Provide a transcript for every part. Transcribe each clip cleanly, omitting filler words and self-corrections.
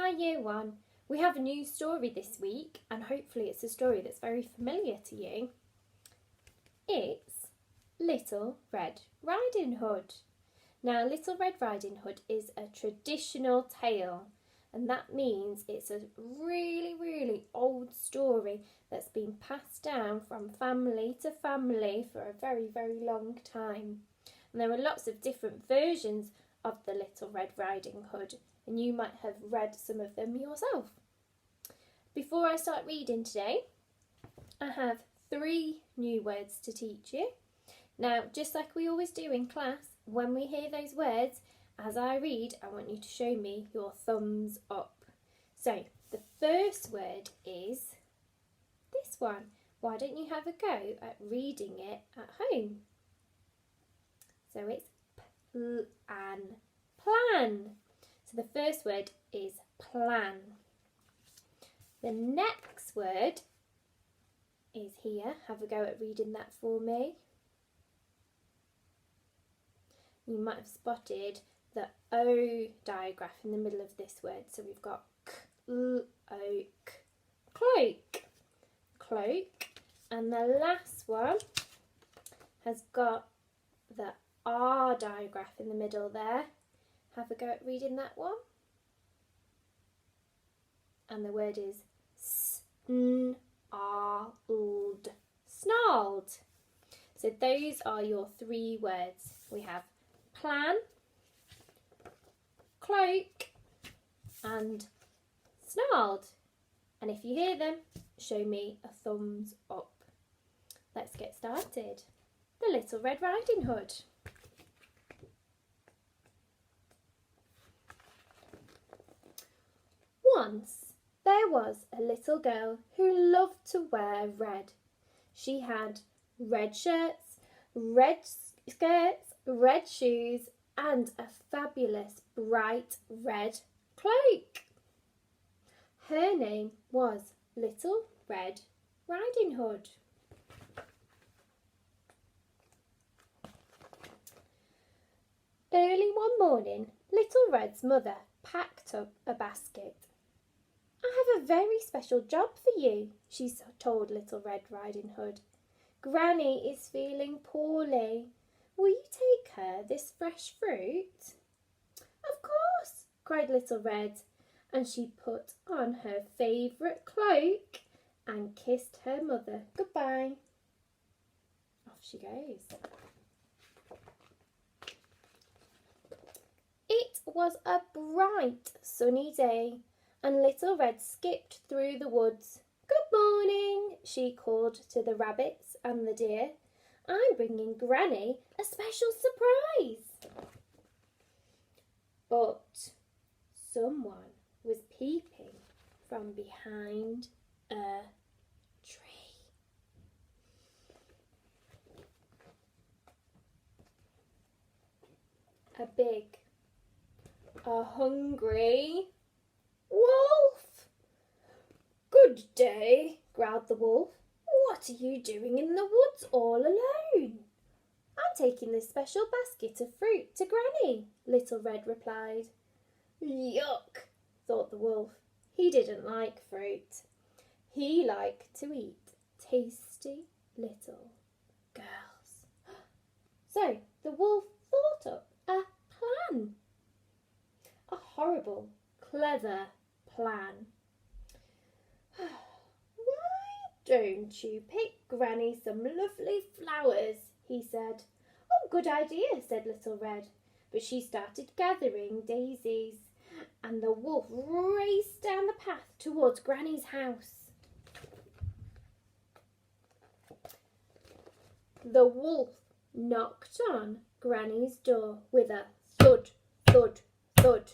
Hi Year 1. We have a new story this week, and hopefully it's a story that's very familiar to you. It's Little Red Riding Hood. Now, Little Red Riding Hood is a traditional tale, and that means it's a really, really old story that's been passed down from family to family for a very, very long time. And there are lots of different versions of the Little Red Riding Hood, and you might have read some of them yourself. Before I start reading today, I have 3 new words to teach you. Now, just like we always do in class, when we hear those words, as I read, I want you to show me your thumbs up. So, the first word is this one. Why don't you have a go at reading it at home? So it's plan. Plan. So the first word is plan. The next word is here. Have a go at reading that for me. You might have spotted the O digraph in the middle of this word. So we've got cloak. Cloak. And the last one has got the R digraph in the middle there. Have a go at reading that one. And the word is snarled. Snarled. So those are your 3 words. We have plan, cloak, and snarled. And if you hear them, show me a thumbs up. Let's get started. The Little Red Riding Hood. Once there was a little girl who loved to wear red. She had red shirts, red skirts, red shoes, and a fabulous bright red cloak. Her name was Little Red Riding Hood. Early one morning, Little Red's mother packed up a basket. I have a very special job for you, she told Little Red Riding Hood. Granny is feeling poorly. Will you take her this fresh fruit? Of course, cried Little Red, and she put on her favourite cloak and kissed her mother goodbye. Off she goes. It was a bright, sunny day, and Little Red skipped through the woods. Good morning, she called to the rabbits and the deer. I'm bringing Granny a special surprise. But someone was peeping from behind a tree. A hungry wolf. Good day, growled the wolf. What are you doing in the woods all alone? I'm taking this special basket of fruit to Granny, Little Red replied. Yuck, thought the wolf. He didn't like fruit. He liked to eat tasty little girls. So the wolf thought up a plan. A horrible, clever plan. Don't you pick Granny some lovely flowers, he said. Oh, good idea, said Little Red. But she started gathering daisies, and the wolf raced down the path towards Granny's house. The wolf knocked on Granny's door with a thud, thud, thud.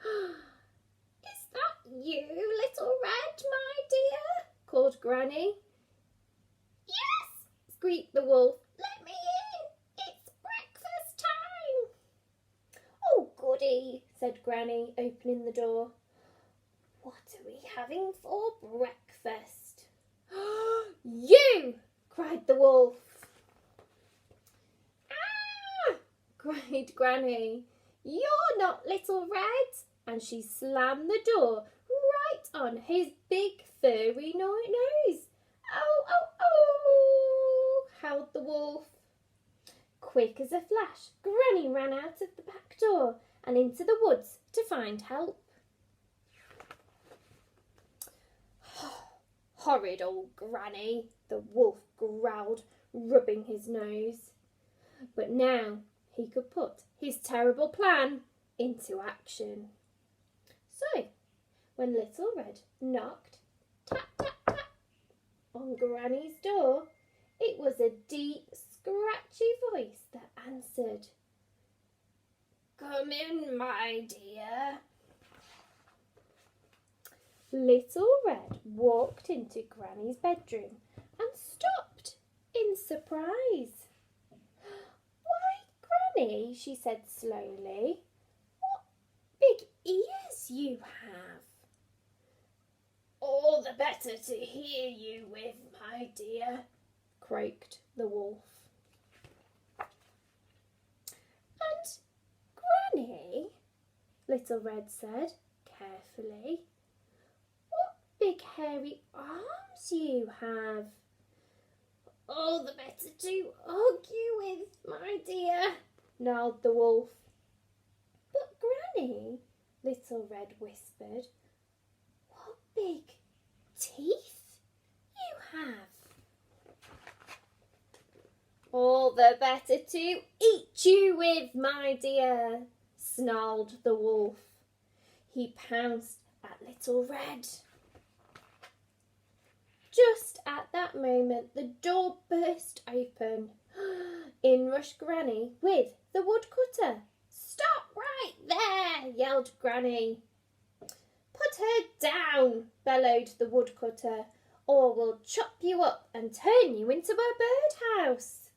Is that you, Little Red, my dear? Called Granny. Yes, squeaked the wolf. Let me in. It's breakfast time. Oh, goody, said Granny, opening the door. What are we having for breakfast? You, cried the wolf. Ah, cried Granny. You're not Little Red, and she slammed the door right on his big furry nose. "Oh, oh, oh!" howled the wolf. Quick as a flash, Granny ran out of the back door and into the woods to find help. "Horrid old Granny," the wolf growled, rubbing his nose. But now he could put his terrible plan into action. So, when Little Red knocked, tap, tap, tap, on Granny's door, it was a deep, scratchy voice that answered. "Come in, my dear." Little Red walked into Granny's bedroom and stopped in surprise. "Why, Granny," she said slowly, "what big ears you have." "All the better to hear you with, my dear," croaked the wolf. "And Granny," Little Red said carefully, "what big hairy arms you have." "All the better to hug you with, my dear," snarled the wolf. "But Granny," Little Red whispered, "what big teeth you have." "All the better to eat you with, my dear," snarled the wolf. He pounced at Little Red. Just at that moment, the door burst open. In rushed Granny with the woodcutter. "Stop right there!" yelled Granny. "Put her down!" bellowed the woodcutter, "or we'll chop you up and turn you into a birdhouse."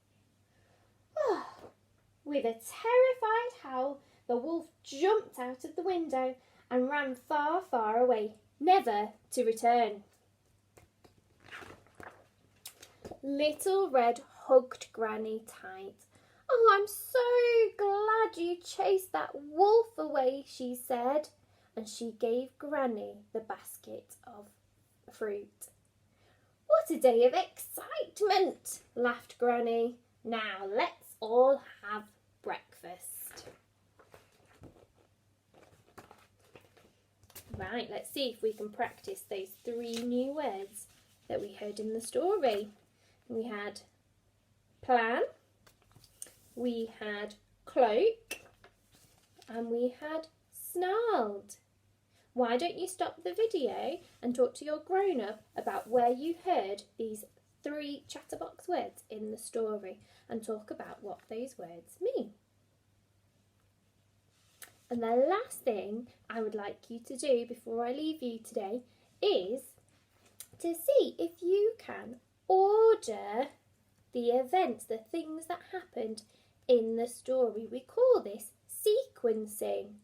With a terrified howl, the wolf jumped out of the window and ran far, far away, never to return. Little Red hugged Granny tight. "Oh, I'm so glad you chased that wolf away," she said, and she gave Granny the basket of fruit. "What a day of excitement," laughed Granny. "Now let's all have breakfast." Right, let's see if we can practice those 3 new words that we heard in the story. We had plan, we had cloak, and we had snarled. Why don't you stop the video and talk to your grown-up about where you heard these 3 chatterbox words in the story and talk about what those words mean. And the last thing I would like you to do before I leave you today is to see if you can order the events, the things that happened in the story. We call this sequencing.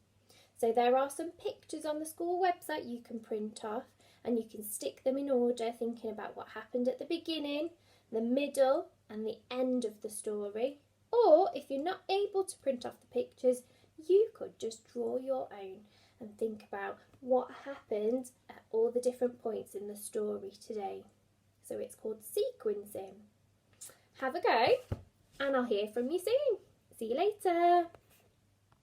So there are some pictures on the school website you can print off and you can stick them in order, thinking about what happened at the beginning, the middle and the end of the story. Or if you're not able to print off the pictures, you could just draw your own and think about what happened at all the different points in the story today. So it's called sequencing. Have a go and I'll hear from you soon. See you later.